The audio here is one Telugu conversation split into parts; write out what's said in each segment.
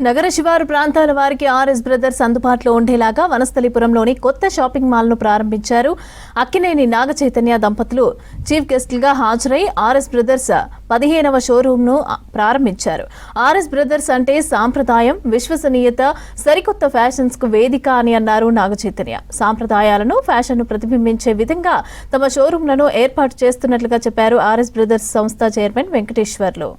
నగర శివారు ప్రాంతాల వారికి ఆర్ఎస్ బ్రదర్స్ అందుబాటులో ఉండేలాగా వనస్థలిపురంలోని కొత్త షాపింగ్ మాల్ ను ప్రారంభించారు. అక్కినేని నాగ చైతన్య దంపతులు చీఫ్ గెస్టులుగా హాజరై ఆర్ఎస్ బ్రదర్స్ 15వ షోరూమ్ ను ప్రారంభించారు. ఆర్ఎస్ బ్రదర్స్ అంటే సాంప్రదాయం, విశ్వసనీయత, సరికొత్త ఫ్యాషన్స్ కు వేదిక అని అన్నారు నాగ చైతన్య. సాంప్రదాయాలను, ఫ్యాషన్ ను ప్రతిబింబించే విధంగా తమ షోరూంలను ఏర్పాటు చేస్తున్నట్లుగా చెప్పారు ఆర్ఎస్ బ్రదర్స్ సంస్థ chairman Venkateswarlu.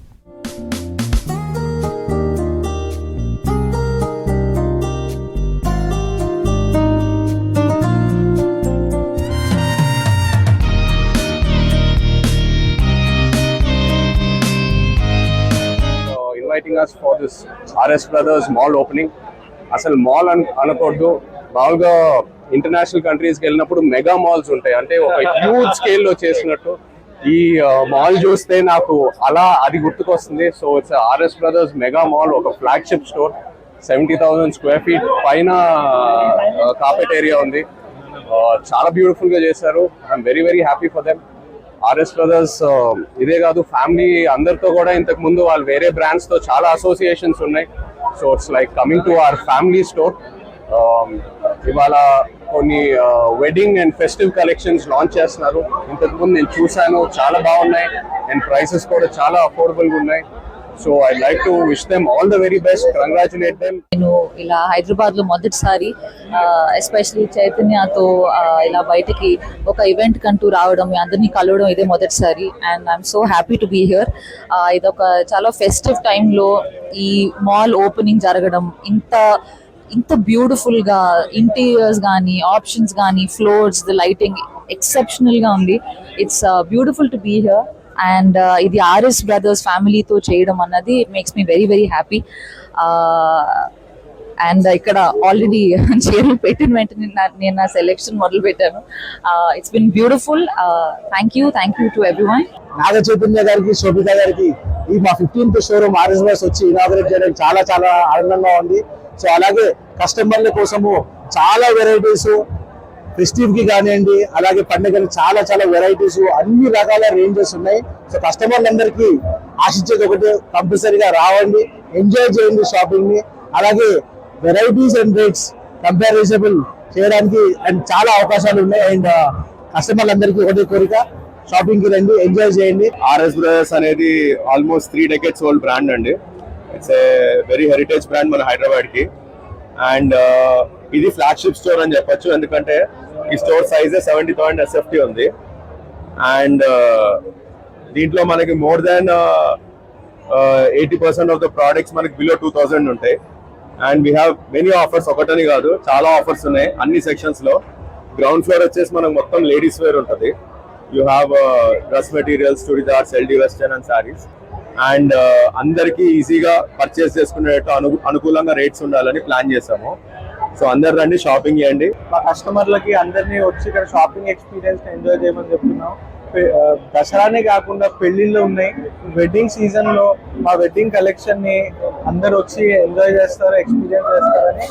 Inviting us for this RS Brothers mall opening. అసలు మాల్ అనకూడదు, మామూలుగా ఇంటర్నేషనల్ కంట్రీస్కి వెళ్ళినప్పుడు మెగా మాల్స్ ఉంటాయి, అంటే ఒక హ్యూజ్ స్కేల్లో చేసినట్టు ఈ మాల్ చూస్తే నాకు అలా అది గుర్తుకొస్తుంది. So it's RS Brothers mega mall, ఒక ఫ్లాగ్షిప్ స్టోర్, 70,000 స్క్వేర్ ఫీట్ పైన కార్పెట్ ఏరియా ఉంది. చాలా బ్యూటిఫుల్ గా చేశారు. I'm very very happy for them. RS Brothers ఇదే కాదు, ఫ్యామిలీ అందరితో కూడా ఇంతకు ముందు వాళ్ళు వేరే బ్రాండ్స్ తో చాలా అసోసియేషన్స్ ఉన్నాయి. So it's like coming to our family store. ఇవాళ కొన్ని wedding and festive collections launch చేస్తున్నారు. ఇంతకు ముందు నేను చూశాను, చాలా బాగున్నాయి అండ్ ప్రైసెస్ కూడా చాలా అఫోర్డబుల్ గా ఉన్నాయి. So I like to wish them all the very best, congratulate them. నేను ఇలా హైదరాబాద్ లో మొదటిసారి ఎస్పెషల్లీ చైతన్యతో ఇలా బయటకి ఒక ఈవెంట్ కంటూ రావడం, అందరినీ కలవడం ఇదే మొదటిసారి. And I'm so happy to be here. ఇదొక చాలా ఫెస్టివ్ టైంలో ఈ మాల్ ఓపెనింగ్ జరగడం, ఇంత బ్యూటిఫుల్ గా ఇంటీరియర్స్ కానీ, ఆప్షన్స్ కానీ, ఫ్లోర్స్, ద లైటింగ్ ఎక్సెప్షనల్ గా ఉంది. It's beautiful to be here. And ఇది RS Brothers ఫ్యామిలీతో చేయడం అన్నది it makes me very very happy. And ఇక్కడ ఆల్రెడీ చీరలు పెట్టిన వెంటనే నేను నా సెలెక్షన్ మొదలు పెట్టాను. It's been beautiful. Thank you to everyone. Naga Chaitanya గారికి, శోభిత గారికి ఈ మా 15th షోరూమ్ RS Brothers వచ్చి ఇనాగరేట్ చేయడం చాలా చాలా ఆనందంగా ఉంది. సో అలాగే కస్టమర్ల కోసము చాలా వెరైటీస్, ఫెస్టివ్ కి కానివ్వండి, అలాగే పండుగలు చాలా చాలా వెరైటీస్, అన్ని రకాల రేంజెస్ ఉన్నాయి. సో కస్టమర్లందరికీ ఆశించేది ఒకటి, కంపల్సరీగా రావండి, ఎంజాయ్ చేయండి షాపింగ్ ని. అలాగే వెరైటీస్ అండ్ రేట్స్ కంపారిజబుల్ చేయడానికి అండ్ చాలా అవకాశాలు ఉన్నాయి. అండ్ కస్టమర్లందరికీ ఒకటే కోరిక, షాపింగ్ కి రండి, ఎంజాయ్ చేయండి. RS Brothers అనేది ఆల్మోస్ట్ 3 decades ఓల్డ్ బ్రాండ్ అండి. It's a very heritage brand మన హైదరాబాద్ కి. అండ్ ఇది ఫ్లాగ్షిప్ స్టోర్ అని చెప్పొచ్చు, ఎందుకంటే ఈ స్టోర్ సైజ్ 70,000 SFT ఉంది. అండ్ దీంట్లో మనకి more than 80% of the products మనకి బిలో 2,000 ఉంటాయి. And we have many offers, ఒకటని కాదు చాలా ఆఫర్స్ ఉన్నాయి అన్ని సెక్షన్స్ లో. గ్రౌండ్ ఫ్లోర్ వచ్చేసి మనకు మొత్తం లేడీస్ వేర్ ఉంటుంది. You have dress materials, chudidars, LD western and saris. And అందరికి ఈజీగా పర్చేస్ చేసుకునేటట్టు అనుకూలంగా రేట్స్ ఉండాలని ప్లాన్ చేసాము. సో అందరు రండి, షాపింగ్ చేయండి. మా కస్టమర్లకి అందరినీ వచ్చి ఇక్కడ షాపింగ్ ఎక్స్పీరియన్స్ ఎంజాయ్ చేయమని చెప్తున్నాం. దసరానే కాకుండా పెళ్లిళ్ళు ఉన్నాయి, వెడ్డింగ్ సీజన్ లో మా వెడ్డింగ్ కలెక్షన్ ని అందరు వచ్చి ఎంజాయ్ చేస్తారు, ఎక్స్పీరియన్స్ చేస్తారని